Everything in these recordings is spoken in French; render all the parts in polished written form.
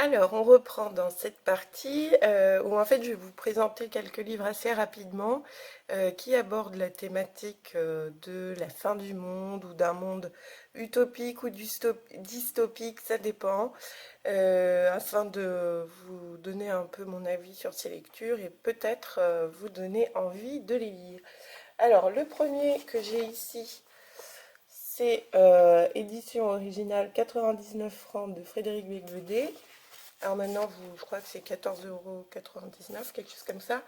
Alors, on reprend dans cette partie où en fait je vais vous présenter quelques livres assez rapidement qui abordent la thématique de la fin du monde ou d'un monde utopique ou dystopique, ça dépend, afin de vous donner un peu mon avis sur ces lectures et peut-être vous donner envie de les lire. Alors, le premier que j'ai ici, c'est édition originale 99 francs de Frédéric Becbédé. Alors maintenant, je crois que c'est 14,99 €, quelque chose comme ça.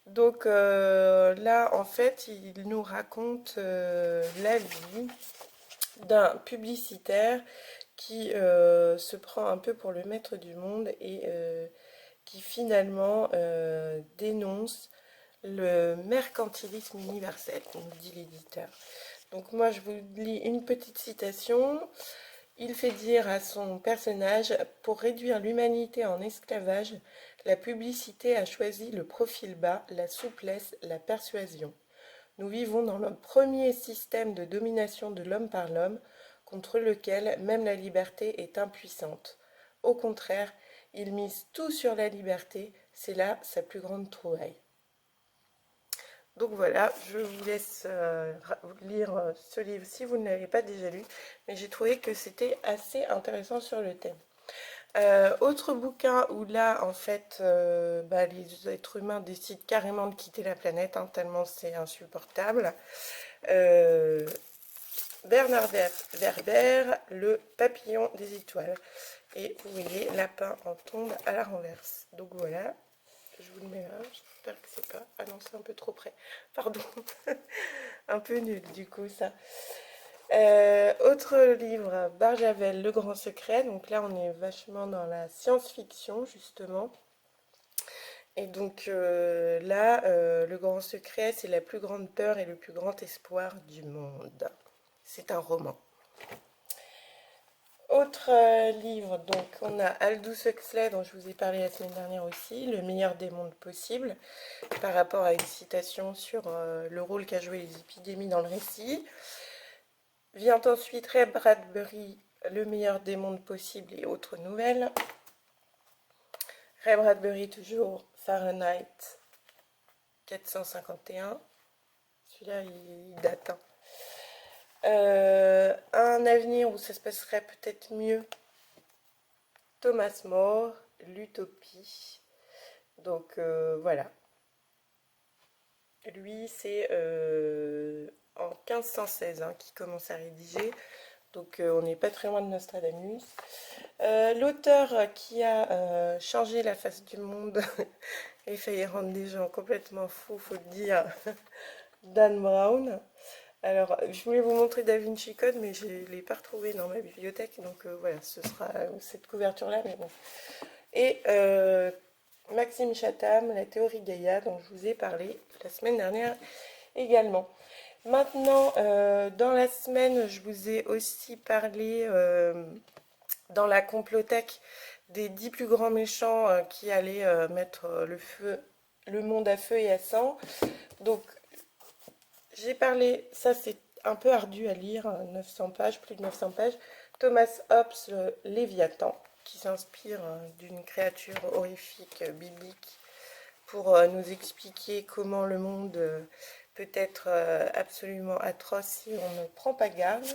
Donc là, en fait, il nous raconte la vie d'un publicitaire qui se prend un peu pour le maître du monde et qui finalement dénonce le mercantilisme universel, nous dit l'éditeur. Donc moi, je vous lis une petite citation. Il fait dire à son personnage: pour réduire l'humanité en esclavage, la publicité a choisi le profil bas, la souplesse, la persuasion. Nous vivons dans le premier système de domination de l'homme par l'homme, contre lequel même la liberté est impuissante. Au contraire, il mise tout sur la liberté, c'est là sa plus grande trouvaille. Donc voilà, je vous laisse lire ce livre si vous ne l'avez pas déjà lu, mais j'ai trouvé que c'était assez intéressant sur le thème. Autre bouquin où là, en fait, les êtres humains décident carrément de quitter la planète, hein, tellement c'est insupportable. Euh, Bernard Werber, Le papillon des étoiles. Et vous voyez, lapin en tombe à la renverse. Donc voilà, je vous le mets là, j'espère que c'est pas... Ah non, c'est un peu trop près. Pardon. Un peu nul du coup ça. Autre livre, Barjavel, Le Grand Secret. Donc là, on est vachement dans la science-fiction, justement. Et donc là, Le Grand Secret, c'est la plus grande peur et le plus grand espoir du monde. C'est un roman. Autre livre, donc on a Aldous Huxley, dont je vous ai parlé la semaine dernière aussi, Le meilleur des mondes possibles, par rapport à une citation sur le rôle qu'a joué les épidémies dans le récit. Vient ensuite Ray Bradbury, Le meilleur des mondes possibles et autres nouvelles. Ray Bradbury toujours, Fahrenheit 451. Celui-là, il date. Hein. Un avenir où ça se passerait peut-être mieux. Thomas More, L'Utopie. Donc voilà. Lui, c'est en 1516 hein, qu'il commence à rédiger. Donc on n'est pas très loin de Nostradamus. L'auteur qui a changé la face du monde et failli rendre des gens complètement fous, faut le dire, Dan Brown. Alors, je voulais vous montrer Da Vinci Code, mais je ne l'ai pas retrouvé dans ma bibliothèque, donc voilà, ce sera cette couverture-là, mais bon. Et Maxime Chatham, La théorie Gaïa, dont je vous ai parlé la semaine dernière également. Maintenant, dans la semaine, je vous ai aussi parlé dans la complothèque des 10 plus grands méchants qui allaient mettre le monde à feu et à sang. Donc, j'ai parlé, ça c'est un peu ardu à lire, 900 pages, plus de 900 pages, Thomas Hobbes, Léviathan, qui s'inspire d'une créature horrifique biblique pour nous expliquer comment le monde peut être absolument atroce si on ne prend pas garde.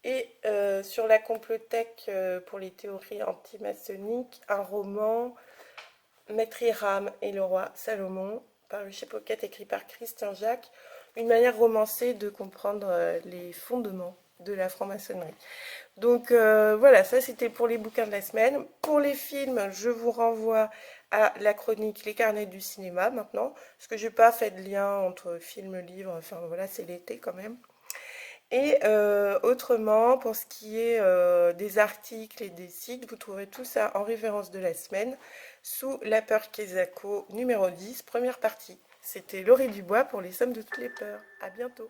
Et sur la complothèque pour les théories antimaçonniques, un roman, Maître Hiram et le roi Salomon, par Lucien Pocket, écrit par Christian Jacques, une manière romancée de comprendre les fondements de la franc-maçonnerie. Donc voilà, ça c'était pour les bouquins de la semaine. Pour les films, je vous renvoie à la chronique Les Carnets du cinéma maintenant, parce que je n'ai pas fait de lien entre film, livre, enfin voilà, c'est l'été quand même. Et autrement, pour ce qui est des articles et des sites, vous trouverez tout ça en référence de la semaine sous La Peur Kesako numéro 10, première partie. C'était Laurie Dubois pour Les Sommes de toutes les peurs. À bientôt.